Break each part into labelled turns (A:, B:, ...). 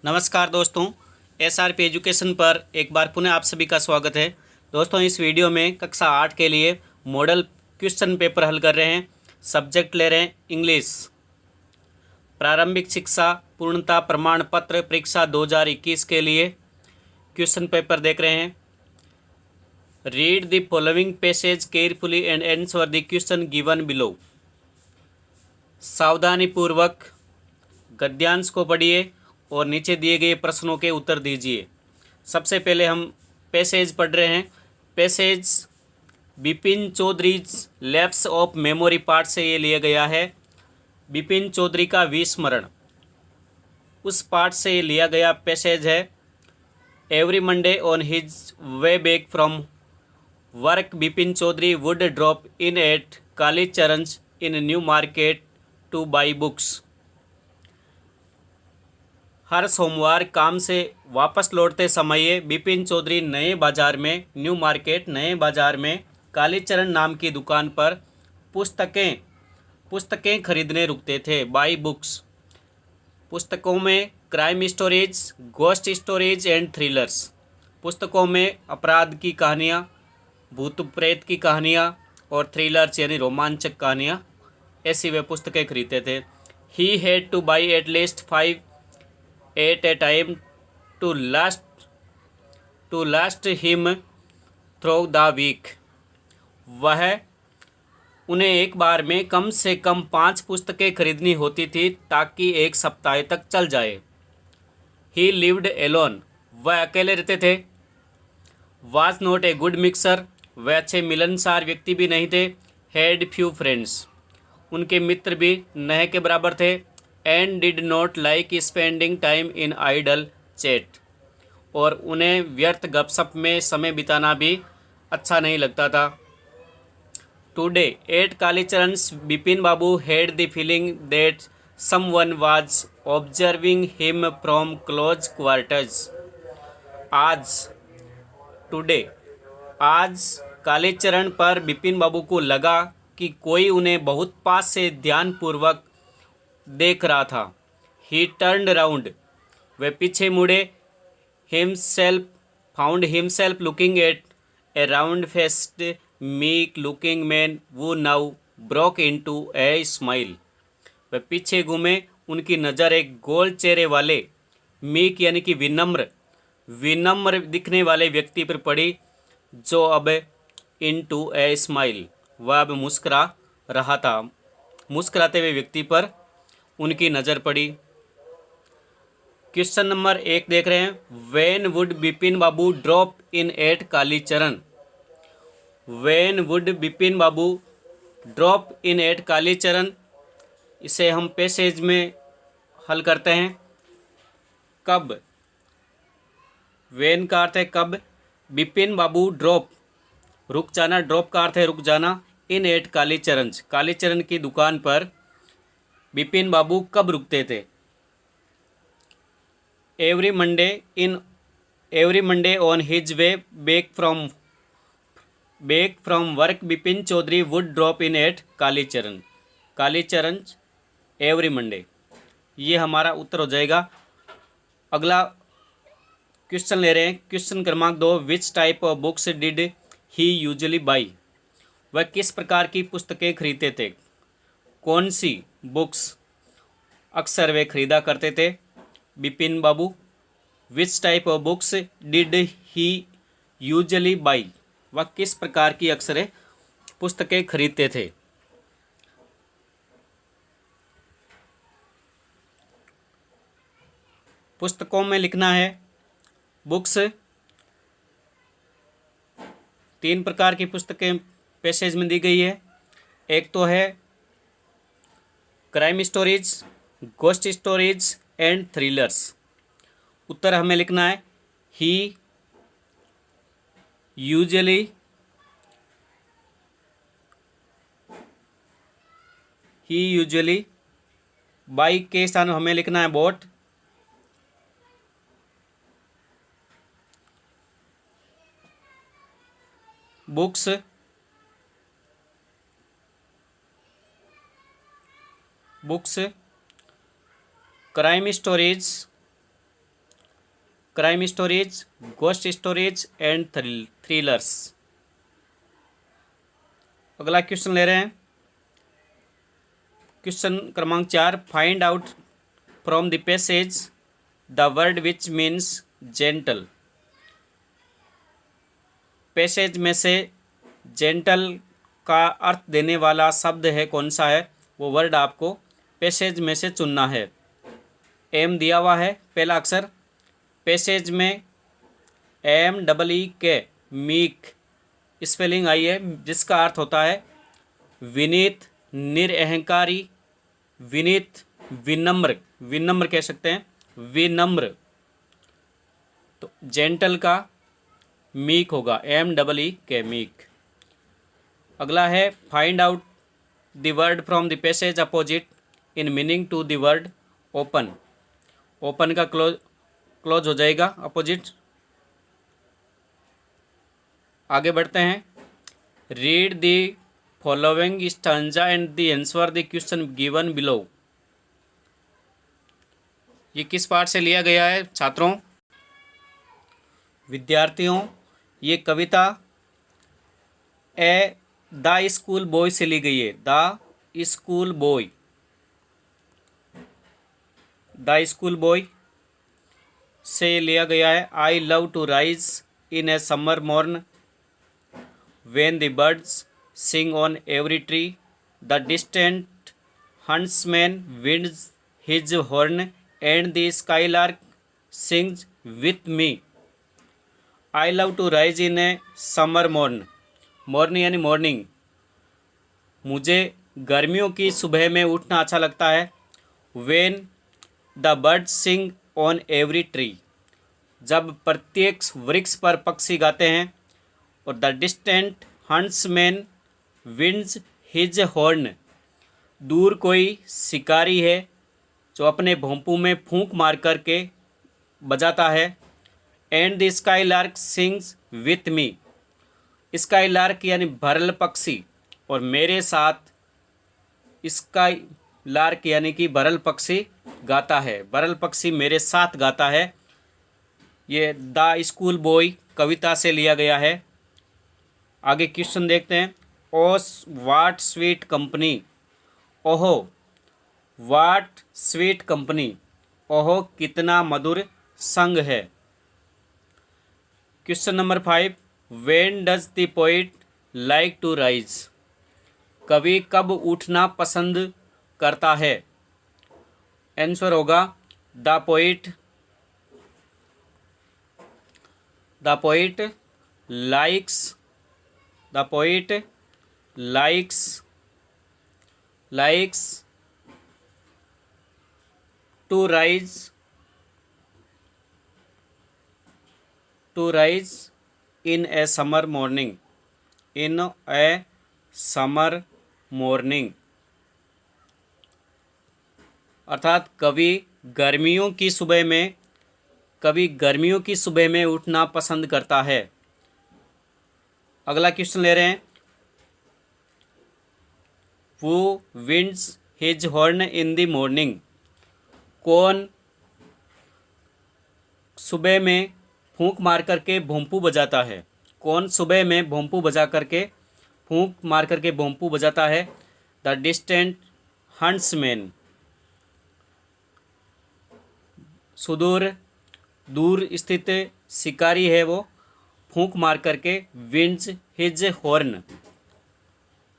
A: नमस्कार दोस्तों, SRP education पर एक बार पुनः आप सभी का स्वागत है। दोस्तों, इस वीडियो में कक्षा 8 के लिए मॉडल क्वेश्चन पेपर हल कर रहे हैं। सब्जेक्ट ले रहे हैं इंग्लिश। प्रारंभिक शिक्षा पूर्णता प्रमाण पत्र परीक्षा 2021 के लिए क्वेश्चन पेपर देख रहे हैं। Read the following passage carefully and answer the question given below. सावधानी पूर्वक गद्यांश को पढ़िए और नीचे दिए गए प्रश्नों के उत्तर दीजिए। सबसे पहले हम पैसेज पढ़ रहे हैं। Passage Bipin Choudhury lapse of memory part से ये लिया गया है। बिपिन चौधरी का विस्मरण, उस पार्ट से ये लिया गया पैसेज है। Every Monday on his way back from work Bipin Chaudhary would drop in at Kalicharan's in New Market to buy books. हर सोमवार काम से वापस लौटते समय बिपिन चौधरी नए बाज़ार में कालीचरण नाम की दुकान पर पुस्तकें खरीदने रुकते थे। बाई बुक्स, पुस्तकों में crime stories, ghost stories and thrillers, पुस्तकों में अपराध की कहानियाँ, भूत प्रेत की कहानियाँ और थ्रिलर्स यानी रोमांचक कहानियाँ, ऐसी वे पुस्तकें खरीदते थे। He had two by at least 5 at a time to last him through the week। वह उन्हें एक बार में कम से कम 5 पुस्तकें खरीदनी होती थी ताकि एक सप्ताह तक चल जाए। He lived alone, वह अकेले रहते थे। Was not a good mixer, वह अच्छे मिलनसार व्यक्ति भी नहीं थे। Had few friends, उनके मित्र भी नह के बराबर थे। And did not like spending time in idle chat, और उन्हें व्यर्थ गपशप में समय बिताना भी अच्छा नहीं लगता था। Today at Kalicharan's Bipin babu had the feeling that someone was observing him from close quarters. आज कालीचरण पर बिपिन बाबू को लगा कि कोई उन्हें बहुत पास से ध्यानपूर्वक देख रहा था। ही टर्न्ड राउंड, वे पीछे मुड़े। Found himself looking at a round faced meek looking man वो now broke into a smile, वे पीछे घूमे। उनकी नज़र एक गोल चेहरे वाले मीक यानी कि विनम्र दिखने वाले व्यक्ति पर पड़ी, जो अब इनटू ए स्माइल, वह अब मुस्करा रहा था। मुस्कुराते हुए व्यक्ति पर उनकी नज़र पड़ी। क्वेश्चन नंबर 1 देख रहे हैं। When would Bipin Babu drop in at Kalicharan. When would Bipin Babu drop in at Kalicharan, इसे हम पैसेज में हल करते हैं। कब, वेन का अर्थ है कब, बिपिन बाबू ड्रॉप रुक जाना, ड्रॉप का अर्थ है रुक जाना। इन एट कालीचरण, कालीचरण की दुकान पर बिपिन बाबू कब रुकते थे। Every Monday on his way back from work Bipin Chaudhary would drop in at Kalicharan every Monday, ये हमारा उत्तर हो जाएगा। अगला क्वेश्चन ले रहे हैं। क्वेश्चन क्रमांक 2, विच type of books did he usually buy. वह किस प्रकार की पुस्तकें खरीदते थे। कौन सी बुक्स अक्सर वे खरीदा करते थे Bipin babu. Which type of books did he usually buy, वह किस प्रकार की अक्सर पुस्तकें खरीदते थे। पुस्तकों में लिखना है। बुक्स 3 प्रकार की पुस्तकें पैसेज में दी गई है। एक तो है crime stories, ghost stories and thrillers. उत्तर हमें लिखना है। ही यूजुअली बाई के स्थान हमें लिखना है bought. Books crime stories crime stories, ghost stories and thrillers. अगला क्वेश्चन ले रहे हैं, क्वेश्चन क्रमांक 4, find out from the passage the word which means gentle. Passage में से जेंटल का अर्थ देने वाला शब्द है कौन सा है, वो वर्ड आपको पैसेज में से चुनना है। एम दिया हुआ है पहला अक्षर, पैसेज में MEEK मीक स्पेलिंग आई है, जिसका अर्थ होता है विनीत, निरअहंकारी, विनीत, विनम्र, विनम्र कह सकते हैं, विनम्र। तो जेंटल का मीक होगा MEEK मीक। अगला है find out the word from the passage opposite in meaning to the word open. Open का क्लोज हो जाएगा अपोजिट। आगे बढ़ते हैं, read the following stanza and the answer the question given below. ये किस पाठ से लिया गया है छात्रों, विद्यार्थियों? ये कविता द स्कूल बॉय से ली गई है। The school boy, the school boy से लिया गया है। I love to rise in a summer morn when the birds sing on every tree, the distant huntsman winds his horn and the skylark sings with me. I love to rise in a summer morn. Morning यानी morning, मुझे गर्मियों की सुबह में उठना अच्छा लगता है। When the birds sing on every tree, जब प्रत्येक वृक्ष पर पक्षी गाते हैं। और the distant huntsman winds his horn, दूर कोई शिकारी है जो अपने भोंपू में फूंक मार कर के बजाता है। And the sky lark sings with me, sky lark यानी भरल पक्षी और मेरे साथ स्काई लार्क यानी कि भरल पक्षी गाता है, भरल पक्षी मेरे साथ गाता है। ये द स्कूल बॉय कविता से लिया गया है। आगे क्वेश्चन देखते हैं, ओस वाट स्वीट कंपनी, ओहो वाट स्वीट कंपनी, ओहो कितना मधुर संग है। Question number 5, when does the poet like to rise, कवि कब उठना पसंद करता है। आंसर होगा the poet likes, the poet likes to rise in a summer morning, in a summer morning। अर्थात कवि गर्मियों की सुबह में उठना पसंद करता है। अगला क्वेश्चन ले रहे हैं, वो winds his horn in the morning, कौन सुबह में फूंक मार करके भोंपू बजाता है। कौन सुबह में भोंपू बजा करके फूंक मार करके भोंपू बजाता है। द डिस्टेंट हंट्समैन, दूर स्थित शिकारी है वो, फूंक मार करके विंड्स हिज हॉर्न,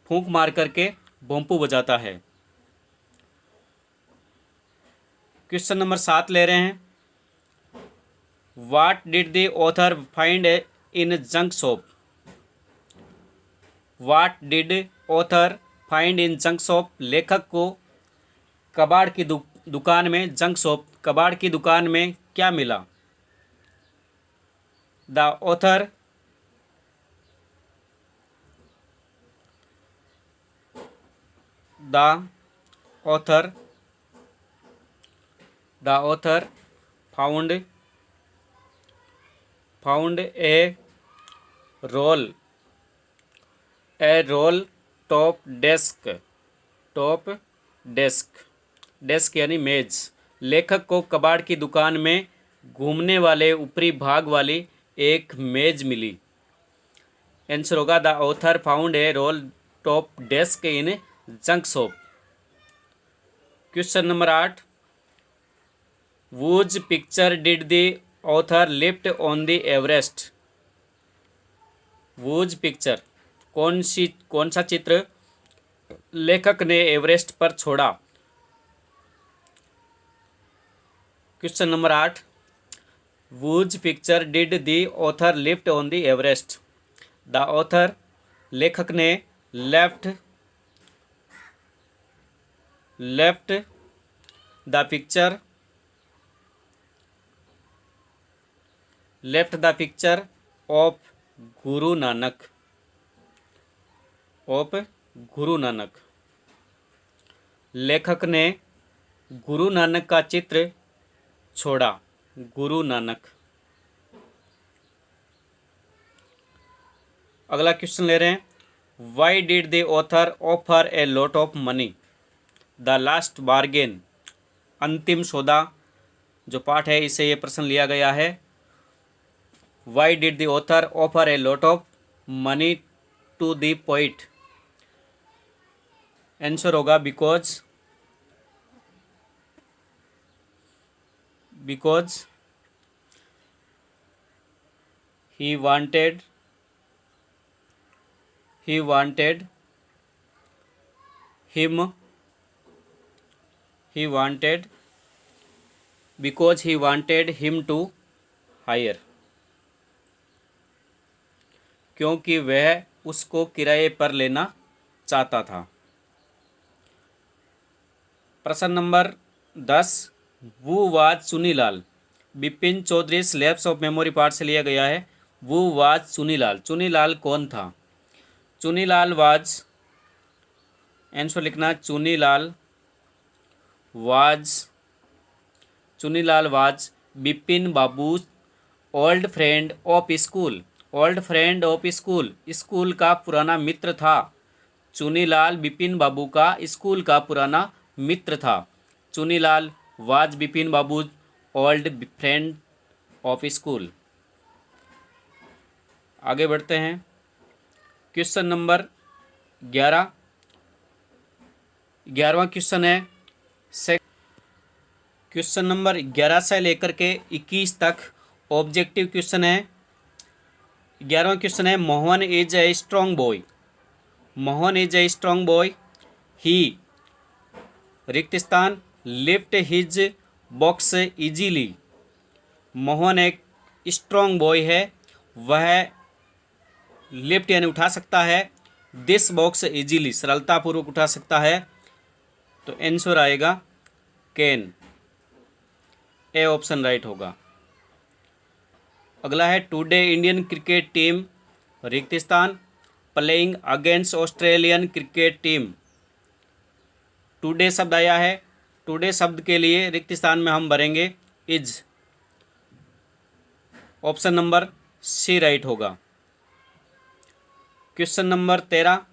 A: फूंक मार करके भोंपू बजाता है। क्वेश्चन नंबर 7 ले रहे हैं, what did the author find in junk shop, what did author find in junk shop, लेखक को कबाड़ की दुकान में, जंक शॉप कबाड़ की दुकान में क्या मिला। The author found a roll top desk यानी मेज। लेखक को कबाड़ की दुकान में घूमने वाले ऊपरी भाग वाली एक मेज मिली। आंसर होगा the author found a role top desk in junk shop. Question number 8, was picture did the author lift on the Everest. Was picture कौन सा चित्र लेखक ने एवरेस्ट पर छोड़ा। Question number 8, was picture did the author lift on the Everest. The author लेखक ने left the picture of Guru Nanak. लेखक ने गुरु नानक का चित्र छोड़ा। गुरु नानक। अगला क्वेश्चन ले रहे हैं, Y did the author offer a lot of money. The last bargain. अंतिम सौदा जो पाठ है इसे ये प्रश्न लिया गया है। Why did the author offer a lot of money to the poet. Answer होगा because he wanted him to hire। क्योंकि वह उसको किराए पर लेना चाहता था। प्रश्न नंबर 10, वो was Chunilal. Bipin Choudhury slabs of memory part से लिया गया है। वो वाज चुनीलाल। चुनीलाल कौन था। चुनीलाल वाज, आंसर लिखना, Chunilal was Bipin Babu old friend of school. School का पुराना मित्र था। चुनीलाल बिपिन बाबू का स्कूल का पुराना मित्र था। Chunilal was Bipin Babu old friend of school. आगे बढ़ते हैं। क्वेश्चन नंबर 11वां क्वेश्चन है। क्वेश्चन नंबर 11 से लेकर के 21 तक ऑब्जेक्टिव क्वेश्चन है। 11वां क्वेश्चन है, Mohan is a strong boy. He रिक्त स्थान lift his box easily. Mohan एक स्ट्रॉन्ग बॉय है, वह लिफ्ट यानी उठा सकता है दिस बॉक्स इजीली, सरलतापूर्वक उठा सकता है। तो आंसर आएगा कैन। ए ऑप्शन राइट होगा। अगला है, टुडे इंडियन क्रिकेट टीम रिक्त स्थान playing against Australian cricket team. Today शब्द आया है, टुडे शब्द के लिए रिक्त स्थान में हम भरेंगे is. Option number C right होगा। क्वेश्चन नंबर 13,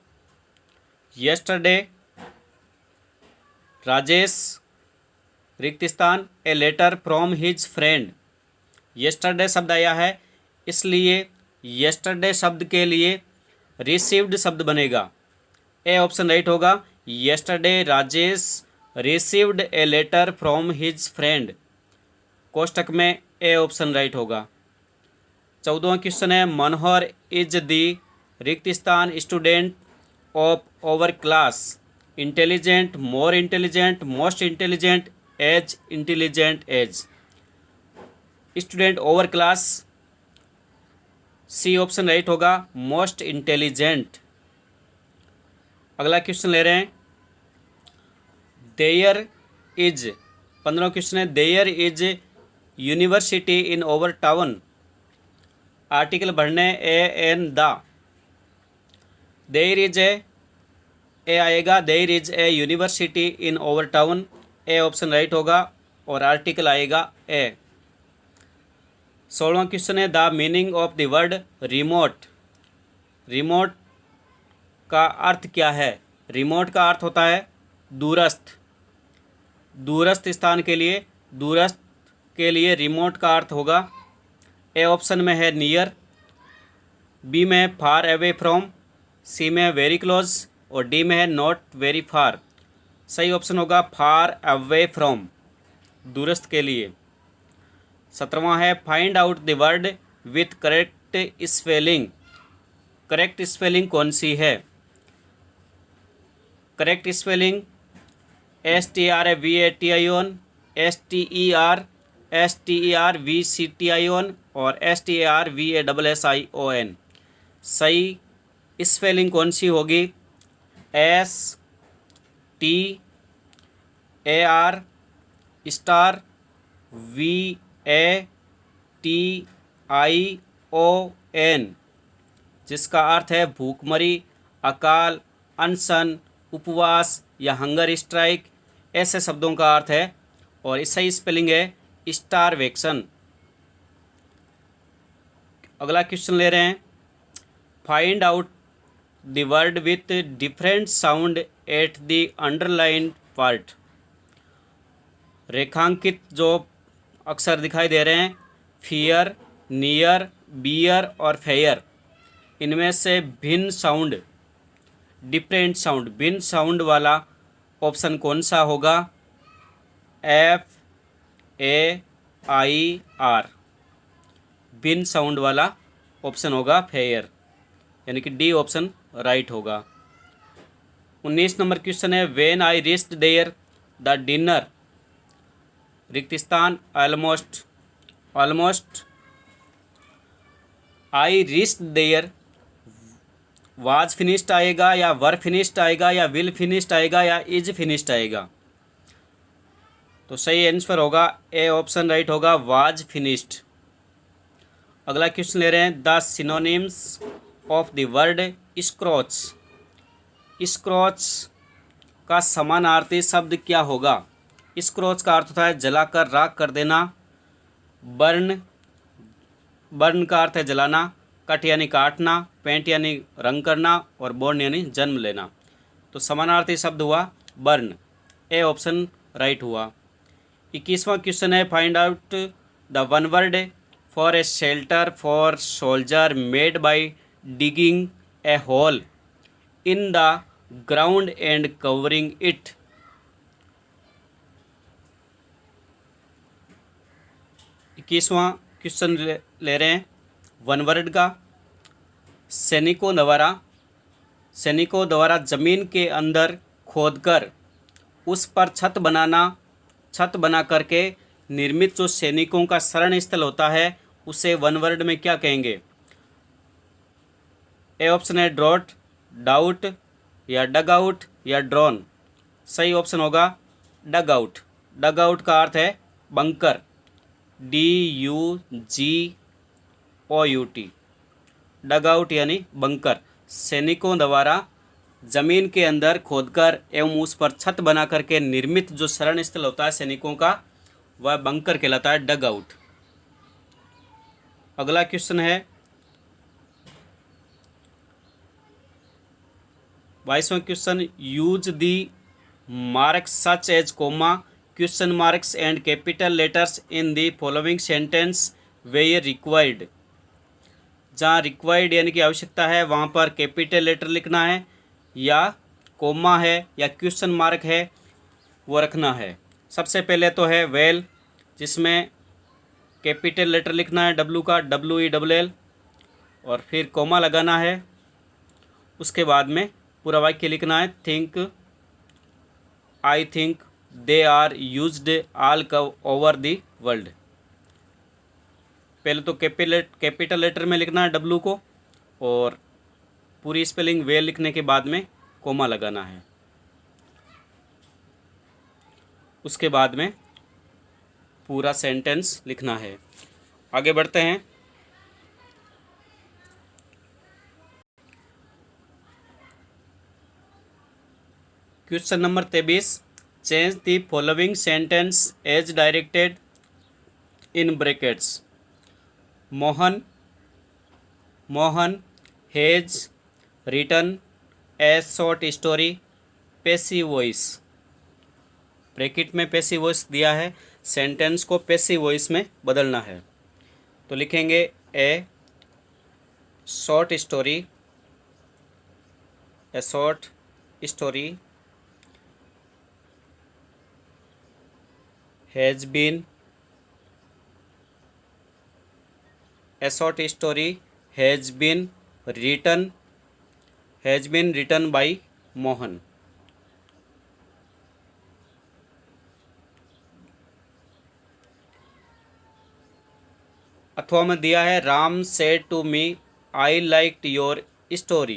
A: यस्टरडे राजेश रिक्त स्थान a letter from his friend. Yesterday शब्द आया है, इसलिए यस्टरडे शब्द के लिए रिसीव्ड शब्द बनेगा। ए ऑप्शन राइट होगा। Yesterday Rajesh received a letter from his friend. कोष्टक में ए ऑप्शन राइट होगा। 14वां क्वेश्चन है, मनोहर इज दी रिक्त स्थान student of our class. Intelligent, more intelligent, most intelligent, as intelligent as. Student our class, C option right होगा, most intelligent. अगला question ले रहे हैं, देयर इज, 15वां क्वेश्चन है, there is university in our town. Article भरने a an the. There is a आएगा, there is a university in our town. A option right होगा और आर्टिकल आएगा ए। 16वां क्वेश्चन है, the meaning of the word remote. Remote का अर्थ क्या है। रिमोट का अर्थ होता है दूरस्थ। दूरस्थ स्थान के लिए दूरस्थ के लिए रिमोट का अर्थ होगा, ए ऑप्शन में है नियर, बी में है फार अवे फ्रॉम, सी में है वेरी क्लोज और डी में है नॉट वेरी फार। सही ऑप्शन होगा फार अवे फ्रॉम, दूरस्थ के लिए। 17वां है find out the word with correct spelling. Correct spelling कौन सी है? करेक्ट स्पेलिंग STRAVATION, STERVCTION और STARVASSION। सही स्पेलिंग कौन सी होगी? STAR स्टार VATION, जिसका अर्थ है भूखमरी, अकाल, अनशन, उपवास या हंगर स्ट्राइक, ऐसे शब्दों का अर्थ है। और इस सही स्पेलिंग है स्टारवेक्शन। अगला क्वेश्चन ले रहे हैं, find out the word with different sound at the underline part. रेखांकित जो अक्षर दिखाई दे रहे हैं, फियर, नियर, बियर और फेयर, इनमें से भिन्न साउंड, डिफरेंट साउंड, भिन्न साउंड वाला ऑप्शन कौन सा होगा? FAIR, भिन्न साउंड वाला ऑप्शन होगा फेयर, यानी कि डी ऑप्शन राइट होगा। 19 नंबर क्वेश्चन है, when I reached there the dinner, रिक्त स्थान almost, almost, I reached there, was finished आएगा या वर फिनिश्ड आएगा या विल फिनिश्ड आएगा या इज फिनिश्ड आएगा? तो सही आंसर होगा ए ऑप्शन राइट होगा, वाज फिनिश्ड। अगला क्वेश्चन ले रहे हैं, the synonyms of the word scorch. Scorch का समानार्थी शब्द क्या होगा? स्क्रॉच का अर्थ होता है जलाकर राख कर देना, बर्न, बर्न का अर्थ है जलाना, कट यानी काटना, पेंट यानी रंग करना और बोर्न यानी जन्म लेना। तो समानार्थी शब्द हुआ बर्न, ए ऑप्शन राइट हुआ। 21वां क्वेश्चन है, find out the one word for a shelter for soldier made by digging a hole in the ground and covering it. 21वां क्वेश्चन ले रहे हैं, वन वर्ड का, सैनिकों द्वारा जमीन के अंदर खोदकर उस पर छत बना करके निर्मित जो सैनिकों का शरण स्थल होता है, उसे वन वर्ड में क्या कहेंगे? ए ऑप्शन है ड्रॉट, डाउट या डग आउट या ड्रोन। सही ऑप्शन होगा डग आउट। डग आउट का अर्थ है बंकर, DUGOUT, डग आउट यानी बंकर। सैनिकों द्वारा जमीन के अंदर खोदकर एवं उस पर छत बना करके निर्मित जो शरण स्थल होता है सैनिकों का, वह बंकर कहलाता है, डग आउट। अगला क्वेश्चन है 22वां question, use the marks such as comma, question marks and capital letters in the following sentence where required. जहाँ रिक्वायर्ड यानी कि आवश्यकता है वहाँ पर कैपिटल लेटर लिखना है, या कोमा है या क्वेश्चन मार्क है वो रखना है। सबसे पहले तो है वेल, जिसमें कैपिटल लेटर लिखना है W का, WELL, और फिर कोमा लगाना है। उसके बाद में पूरा वाक्य लिखना है, think, I think, they are used all over the world. पहले तो कैपिटल लेटर में लिखना है W को, और पूरी स्पेलिंग वेल लिखने के बाद में कोमा लगाना है। उसके बाद में पूरा सेंटेंस लिखना है। आगे बढ़ते हैं। Question number 23, change the following sentence as directed in brackets. Mohan has written a short story, passive voice. Bracket में पैसिव वॉइस दिया है, सेंटेंस को पैसिव वॉइस में बदलना है। तो लिखेंगे a short story, a short story has been, a short story has been written by Mohan. अथवा में दिया है Ram said to me I liked your story.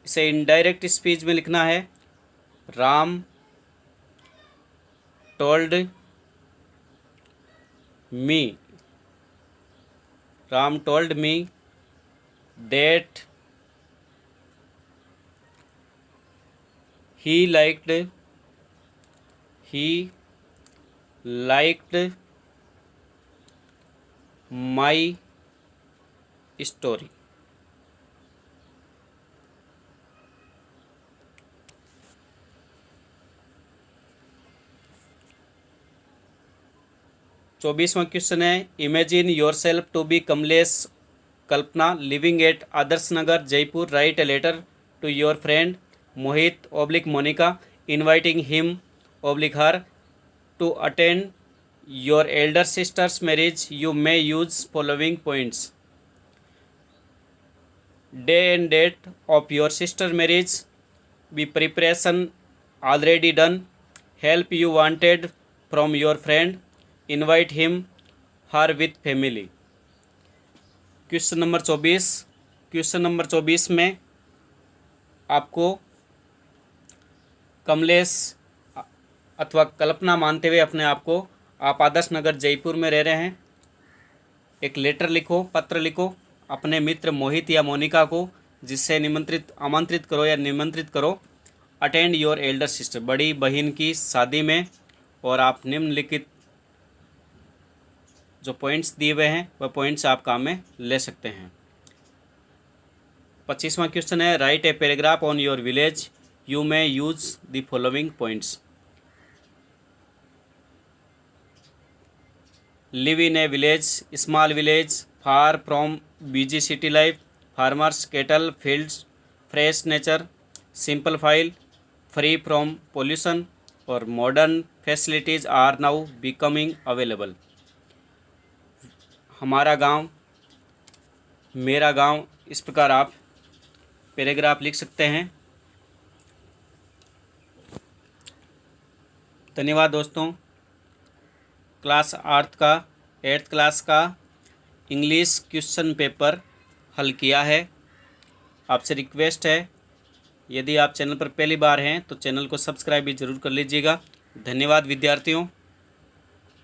A: इसे इनडायरेक्ट स्पीच में लिखना है Ram told me that he liked my story। चौबीसवां question है imagine yourself to be Kamlesh Kalpana living at Adarsh Nagar Jaipur. Write a letter to your friend Mohit oblique Monika inviting him oblique her to attend your elder sisters marriage. You may use following points. Day and date of your sister marriage, be preparation already done, help you wanted from your friend, invite him her with family. Question number 24। Question number 24 में आपको कमलेश अथवा कल्पना मानते हुए अपने आप को, आप आदर्श नगर जयपुर में रह रहे हैं, एक लेटर लिखो, पत्र लिखो अपने मित्र मोहित या मोनिका को, जिससे आमंत्रित करो या निमंत्रित करो अटेंड योर एल्डर सिस्टर, बड़ी बहन की शादी में। और आप निम्नलिखित जो पॉइंट्स दिए हुए हैं वह पॉइंट्स आप काम में ले सकते हैं। 25वां क्वेश्चन है write a paragraph on your village. You may use the following points. Live in a village, small village, far from busy city life, farmers, cattle, fields, fresh nature, simple फाइल, free from pollution और modern facilities are now becoming available. हमारा गांव, मेरा गांव, इस प्रकार आप paragraph लिख सकते हैं। धन्यवाद दोस्तों। क्लास 8th क्लास का इंग्लिश क्वेश्चन पेपर हल किया है। आपसे रिक्वेस्ट है, यदि आप चैनल पर पहली बार हैं तो चैनल को सब्सक्राइब भी ज़रूर कर लीजिएगा। धन्यवाद विद्यार्थियों।